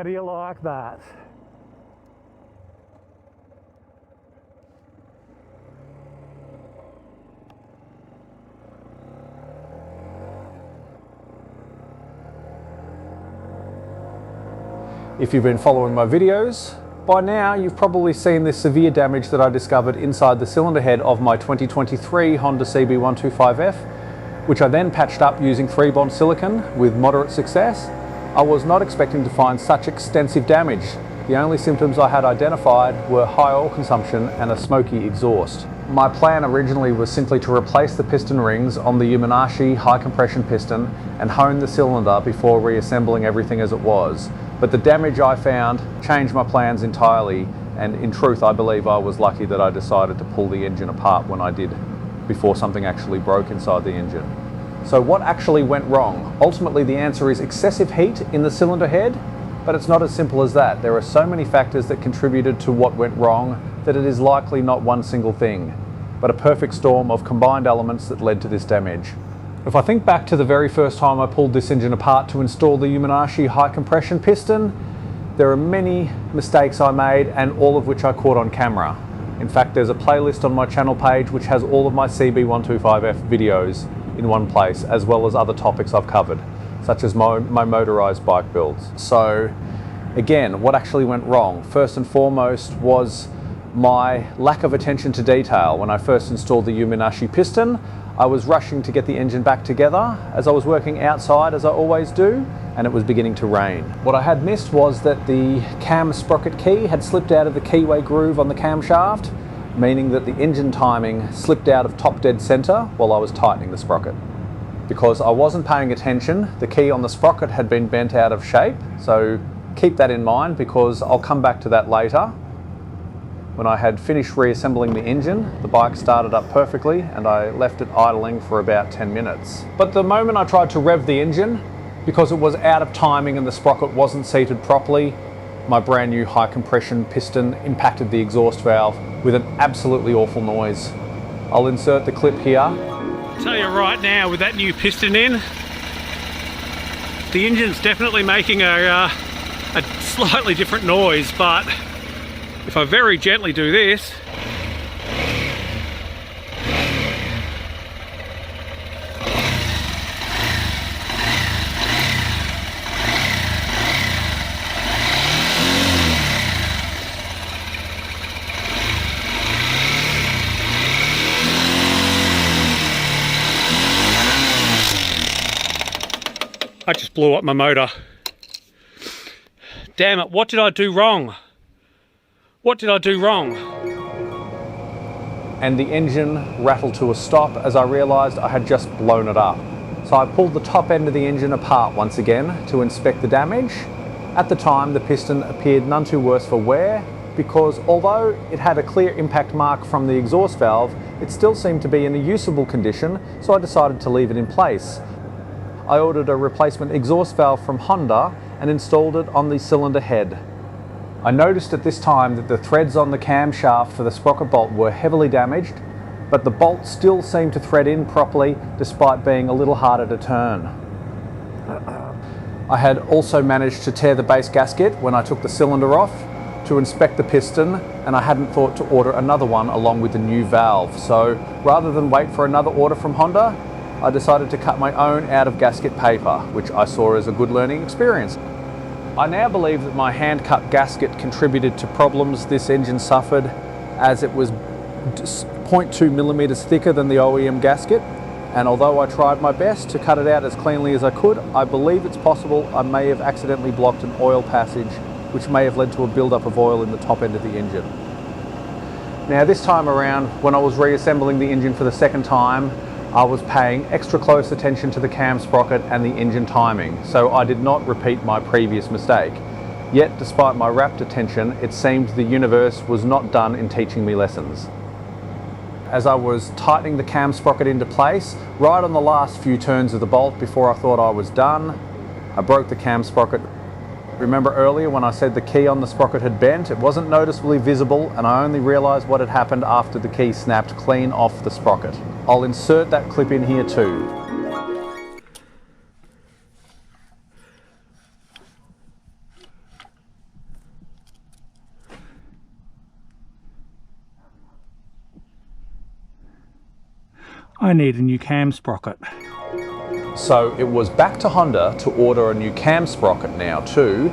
do you like that? If you've been following my videos, by now you've probably seen this severe damage that I discovered inside the cylinder head of my 2023 Honda CB125F, which I then patched up using 3-bond silicone with moderate success. I was not expecting to find such extensive damage. The only symptoms I had identified were high oil consumption and a smoky exhaust. My plan originally was simply to replace the piston rings on the Yamanashi high compression piston and hone the cylinder before reassembling everything as it was. But the damage I found changed my plans entirely, and in truth I believe I was lucky that I decided to pull the engine apart when I did, before something actually broke inside the engine. So what actually went wrong? Ultimately the answer is excessive heat in the cylinder head, but it's not as simple as that. There are so many factors that contributed to what went wrong that it is likely not one single thing, but a perfect storm of combined elements that led to this damage. If I think back to the very first time I pulled this engine apart to install the Yamanashi high compression piston, there are many mistakes I made, and all of which I caught on camera. In fact, there's a playlist on my channel page which has all of my CB125F videos in one place, as well as other topics I've covered, such as my motorized bike builds. So again, what actually went wrong? First and foremost was my lack of attention to detail. When I first installed the Yamanashi piston, I was rushing to get the engine back together as I was working outside, as I always do, and it was beginning to rain. What I had missed was that the cam sprocket key had slipped out of the keyway groove on the camshaft, meaning that the engine timing slipped out of top dead center while I was tightening the sprocket. Because I wasn't paying attention, the key on the sprocket had been bent out of shape, so keep that in mind because I'll come back to that later. When I had finished reassembling the engine, the bike started up perfectly and I left it idling for about 10 minutes. But the moment I tried to rev the engine, because it was out of timing and the sprocket wasn't seated properly, my brand new high compression piston impacted the exhaust valve with an absolutely awful noise. I'll insert the clip here. I'll tell you right now, with that new piston in, the engine's definitely making a slightly different noise, but if I very gently do this, I just blew up my motor. Damn it, what did I do wrong? What did I do wrong? And the engine rattled to a stop as I realised I had just blown it up. So I pulled the top end of the engine apart once again to inspect the damage. At the time, the piston appeared none too worse for wear, because although it had a clear impact mark from the exhaust valve, it still seemed to be in a usable condition, so I decided to leave it in place. I ordered a replacement exhaust valve from Honda and installed it on the cylinder head. I noticed at this time that the threads on the camshaft for the sprocket bolt were heavily damaged, but the bolt still seemed to thread in properly despite being a little harder to turn. I had also managed to tear the base gasket when I took the cylinder off to inspect the piston, and I hadn't thought to order another one along with the new valve. So rather than wait for another order from Honda, I decided to cut my own out of gasket paper, which I saw as a good learning experience. I now believe that my hand-cut gasket contributed to problems this engine suffered, as it was 0.2 millimeters thicker than the OEM gasket, and although I tried my best to cut it out as cleanly as I could, I believe it's possible I may have accidentally blocked an oil passage, which may have led to a buildup of oil in the top end of the engine. Now this time around, when I was reassembling the engine for the second time, I was paying extra close attention to the cam sprocket and the engine timing, so I did not repeat my previous mistake. Yet, despite my rapt attention, it seemed the universe was not done in teaching me lessons. As I was tightening the cam sprocket into place, right on the last few turns of the bolt before I thought I was done, I broke the cam sprocket. Remember earlier when I said the key on the sprocket had bent? It wasn't noticeably visible, and I only realised what had happened after the key snapped clean off the sprocket. I'll insert that clip in here too. I need a new cam sprocket. So it was back to Honda to order a new cam sprocket now too,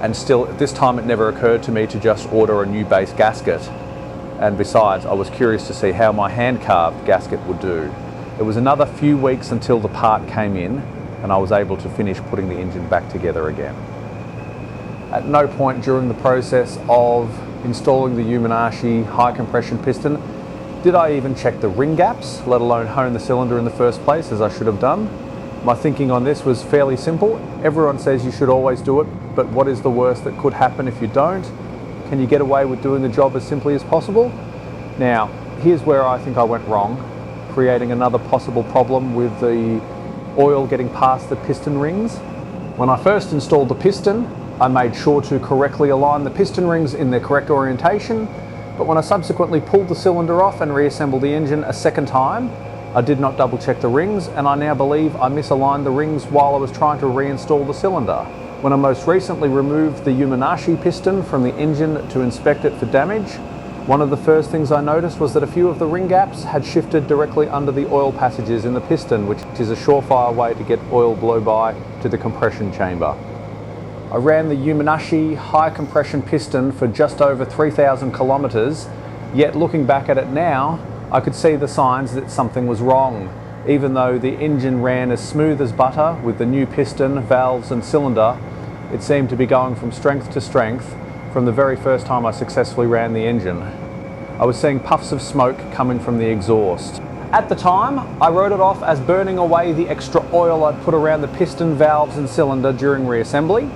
and still at this time it never occurred to me to just order a new base gasket. And besides, I was curious to see how my hand-carved gasket would do. It was another few weeks until the part came in and I was able to finish putting the engine back together again. At no point during the process of installing the Yamanashi high compression piston did I even check the ring gaps, let alone hone the cylinder in the first place, as I should have done. My thinking on this was fairly simple. Everyone says you should always do it, but what is the worst that could happen if you don't? Can you get away with doing the job as simply as possible? Now, here's where I think I went wrong, creating another possible problem with the oil getting past the piston rings. When I first installed the piston, I made sure to correctly align the piston rings in their correct orientation, but when I subsequently pulled the cylinder off and reassembled the engine a second time, I did not double check the rings, and I now believe I misaligned the rings while I was trying to reinstall the cylinder. When I most recently removed the Yamanashi piston from the engine to inspect it for damage, one of the first things I noticed was that a few of the ring gaps had shifted directly under the oil passages in the piston, which is a surefire way to get oil blow-by to the compression chamber. I ran the Yamanashi high compression piston for just over 3,000 kilometers, yet looking back at it now, I could see the signs that something was wrong. Even though the engine ran as smooth as butter with the new piston, valves and cylinder, it seemed to be going from strength to strength from the very first time I successfully ran the engine. I was seeing puffs of smoke coming from the exhaust. At the time, I wrote it off as burning away the extra oil I'd put around the piston, valves and cylinder during reassembly.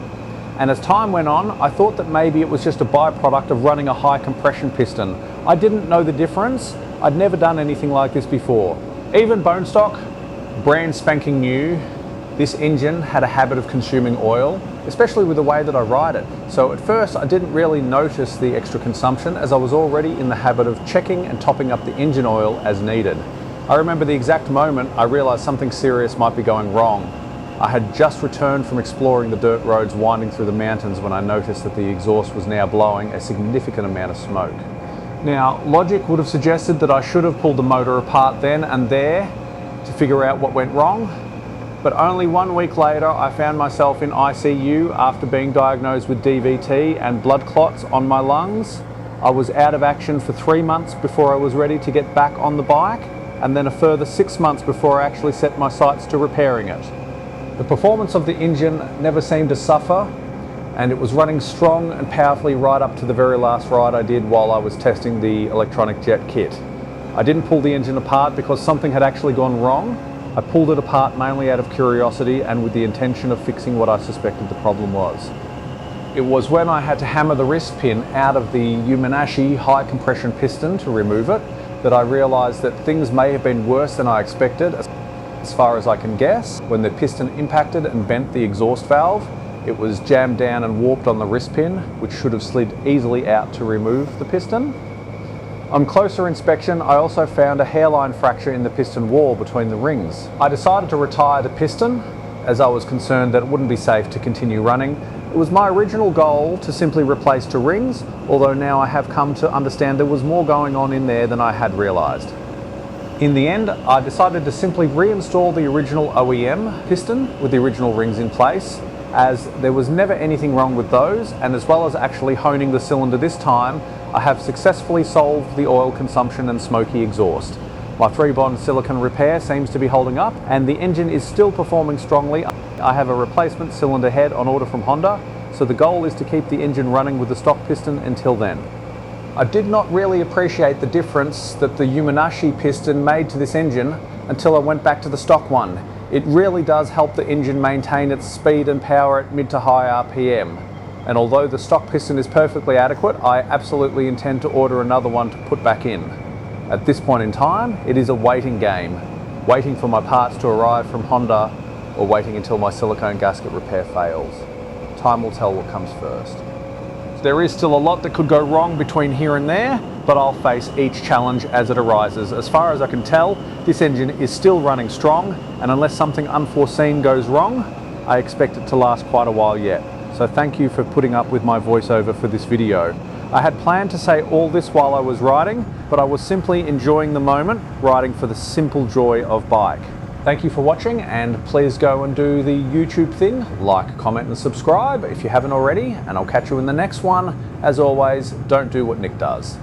And as time went on, I thought that maybe it was just a byproduct of running a high compression piston. I didn't know the difference. I'd never done anything like this before. Even bone stock, brand spanking new, this engine had a habit of consuming oil, especially with the way that I ride it. So at first I didn't really notice the extra consumption, as I was already in the habit of checking and topping up the engine oil as needed. I remember the exact moment I realized something serious might be going wrong. I had just returned from exploring the dirt roads winding through the mountains when I noticed that the exhaust was now blowing a significant amount of smoke. Now, logic would have suggested that I should have pulled the motor apart then and there to figure out what went wrong, but only 1 week later I found myself in ICU after being diagnosed with DVT and blood clots on my lungs. I was out of action for 3 months before I was ready to get back on the bike, and then a further 6 months before I actually set my sights to repairing it. The performance of the engine never seemed to suffer, and it was running strong and powerfully right up to the very last ride I did while I was testing the electronic jet kit. I didn't pull the engine apart because something had actually gone wrong. I pulled it apart mainly out of curiosity and with the intention of fixing what I suspected the problem was. It was when I had to hammer the wrist pin out of the Yamanashi high compression piston to remove it that I realized that things may have been worse than I expected. As far as I can guess, when the piston impacted and bent the exhaust valve, it was jammed down and warped on the wrist pin, which should have slid easily out to remove the piston. On closer inspection, I also found a hairline fracture in the piston wall between the rings. I decided to retire the piston, as I was concerned that it wouldn't be safe to continue running. It was my original goal to simply replace two rings, although now I have come to understand there was more going on in there than I had realised. In the end, I decided to simply reinstall the original OEM piston with the original rings in place, as there was never anything wrong with those, and as well as actually honing the cylinder this time, I have successfully solved the oil consumption and smoky exhaust. My 3-bond silicone repair seems to be holding up, and the engine is still performing strongly. I have a replacement cylinder head on order from Honda, so the goal is to keep the engine running with the stock piston until then. I did not really appreciate the difference that the Yamanashi piston made to this engine until I went back to the stock one. It really does help the engine maintain its speed and power at mid to high RPM. And although the stock piston is perfectly adequate, I absolutely intend to order another one to put back in. At this point in time, it is a waiting game, waiting for my parts to arrive from Honda or waiting until my silicone gasket repair fails. Time will tell what comes first. There is still a lot that could go wrong between here and there, but I'll face each challenge as it arises. As far as I can tell, this engine is still running strong, and unless something unforeseen goes wrong, I expect it to last quite a while yet. So thank you for putting up with my voiceover for this video. I had planned to say all this while I was riding, but I was simply enjoying the moment, riding for the simple joy of bike. Thank you for watching, and please go and do the YouTube thing, like, comment and subscribe if you haven't already, and I'll catch you in the next one. As always, don't do what Nick does.